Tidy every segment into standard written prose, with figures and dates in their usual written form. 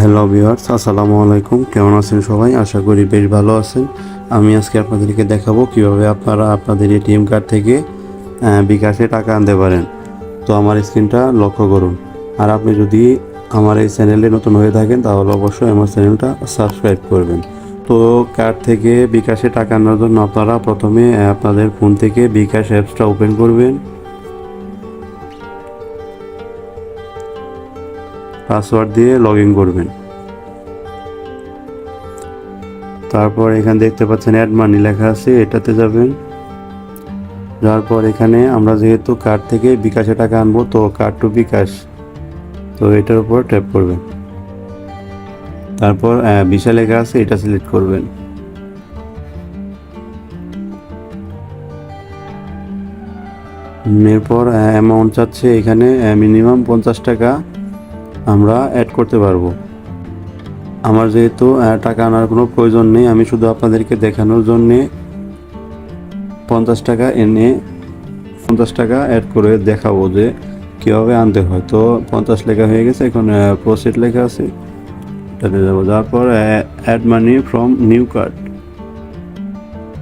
Hello viewers, আসসালামু আলাইকুম। কেমন আছেন সবাই? আশা করি বেশ ভালো আছেন। আমি আজকে আপনাদেরকে দেখাবো কিভাবে আপনারা আপনাদের এটিএম কার্ড থেকে বিকাশে টাকা আনতে পারেন। তো আমার স্ক্রিনটা লক্ষ্য করুন। আর আপনি যদি আমার এই চ্যানেলে নতুন হয়ে থাকেন তাহলে অবশ্যই আমার চ্যানেলটা সাবস্ক্রাইব করবেন। তো কার্ড থেকে বিকাশে টাকা আনার জন্য আপনারা প্রথমে আপনাদের ফোন থেকে বিকাশ অ্যাপসটা ওপেন করবেন। পাসওয়ার্ড দিয়ে লগ ইন করবেন। তারপর এখানে দেখতে পাচ্ছেন অ্যাড মানি লেখা আছে, এটাতে যাবেন। যাওয়ার পর এখানে আমরা যেহেতু কার্ড থেকে বিকাশে টাকা আনবো, তো কার্ড টু বিকাশ, তো এটার উপর ট্যাপ করবেন। তারপর ভিসা লেখা আছে, এটা সিলেক্ট করবেন। এরপর অ্যামাউন্ট চাচ্ছে, এখানে মিনিমাম 50 টাকা আমরা অ্যাড করতে পারবো। আমার যেহেতু টাকা আনার কোনো প্রয়োজন নেই, আমি শুধু আপনাদেরকে দেখানোর জন্যে 50 টাকা এনে 50 টাকা অ্যাড করে দেখাবো যে কীভাবে আনতে হয়। তো 50 লেখা হয়ে গেছে, এখন প্রসিড লেখা আছে, এটাতে যাবো। তারপর add money from new card,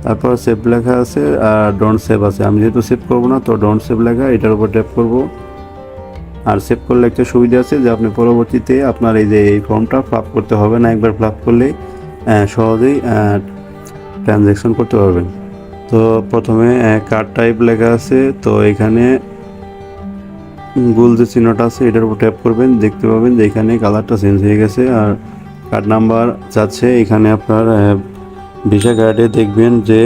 তারপর সেভ লেখা আছে আর ডোন্ট সেভ আছে। আমি যেহেতু সেভ করবো না, তো ডোন্ট সেভ লেখা, এটার উপর ট্যাপ করবো। আর সেভ করলে একটা সুবিধা আছে যে আপনি পরবর্তীতে আপনার এই ফর্মটা ফিল আপ করতে হবে না, একবার ফিল আপ করলেই সহজেই ট্রানজ্যাকশন করতে পারবেন। তো প্রথমে কার্ড টাইপ লেখা আছে, তো এখানে গোল যে চিহ্নটা আছে এটার উপর ট্যাপ করবেন, দেখতে পাবেন যে এখানে কালারটা চেঞ্জ হয়ে গেছে। আর কার্ড নাম্বার যাচ্ছে, এখানে আপনার ভিসা কার্ডে দেখবেন যে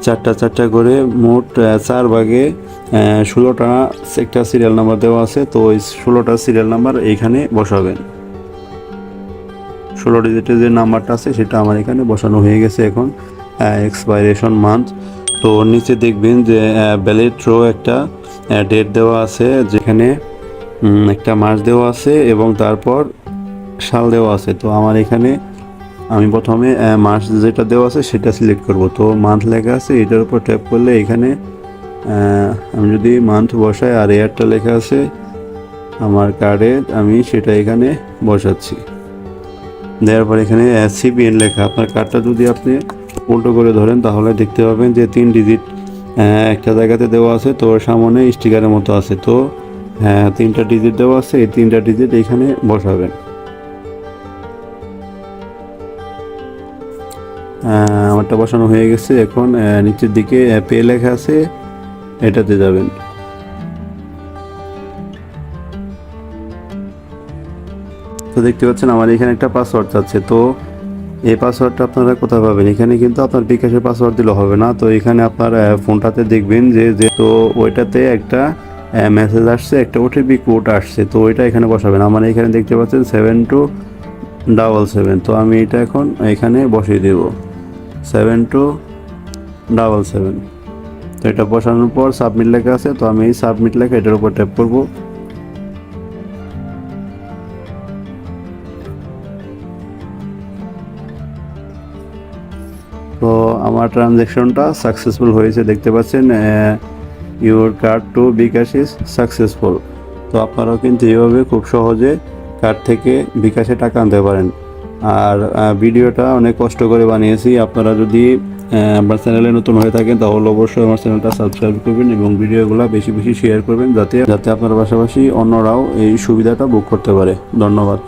চারটা করে মোট 4 ভাগে 16টা একটা সিরিয়াল নাম্বার দেওয়া আছে। তো ওই 16টা সিরিয়াল নাম্বার এইখানে বসাবেন। 16 ডিজিটের যে নাম্বারটা আছে সেটা আমার এখানে বসানো হয়ে গেছে। এখন এক্সপাইরেশন মান্থ, তো নিচে দেখবেন যে ভ্যালিড রো একটা ডেট দেওয়া আছে, যেখানে একটা মাস দেওয়া আছে এবং তারপর সাল দেওয়া আছে। তো আমার এখানে আমি প্রথমে মাস যেটা দেওয়া আছে সেটা সিলেক্ট করব। তো মান্থ লেখা আছে, এটার উপর ট্যাপ করলে এখানে আমি যদি মান্থ বসাই আর ইয়ারটা লেখা আছে আমার কার্ডে, আমি সেটা এখানে বসাচ্ছি। দেওয়ার পর এখানে সিবিএন লেখা, আপনার কার্ডটা যদি আপনি উল্টো করে ধরেন তাহলে দেখতে পাবেন যে 3 ডিজিট একটা জায়গাতে দেওয়া আছে, তো সামনে স্টিকারের মতো আছে। তো 3টা ডিজিট দেওয়া আছে, এই 3টা ডিজিট এখানে বসাবেন। আমারটা বসানো হয়ে গেছে। এখন নিচের দিকে পে লেখা আছে, এটাতে যাবেন। তো দেখতে পাচ্ছেন আমার এখানে একটা পাসওয়ার্ড চাচ্ছে। তো এই পাসওয়ার্ডটা আপনারা কোথায় পাবেন? এখানে কিন্তু আপনার বিকাশের পাসওয়ার্ড দিলে হবে না। তো এখানে আপনার ফোনটাতে দেখবেন যে তো ওইটাতে একটা মেসেজ আসছে, একটা ওটিপি কোড আসছে, তো ওইটা এখানে বসাবেন। আমার এখানে দেখতে পাচ্ছেন 7277। তো আমি এটা এখন এখানে বসিয়ে দেব 7277। তো এটা বসানোর পর সাবমিট লেখা আছে, তো আমি এই সাবমিট লেখা এটার উপর ট্যাপ করব। তো আমার ট্রানজ্যাকশনটা সাকসেসফুল হয়েছে, দেখতে পাচ্ছেন your card to bKash is successful. তো আপনারাও কিন্তু এইভাবে খুব সহজে কার্ড থেকে বিকাশে টাকা আনতে পারেন। আর ভিডিওটা অনেক কষ্ট করে বানিয়েছি। আপনারা যদি আমার চ্যানেলে নতুন হয়ে থাকেন তাহলে অবশ্যই আমার চ্যানেলটা সাবস্ক্রাইব করবেন এবং ভিডিওগুলো বেশি বেশি শেয়ার করবেন, যাতে আপনার পাশাপাশি অন্যরাও এই সুবিধাটা বুক করতে পারে। ধন্যবাদ।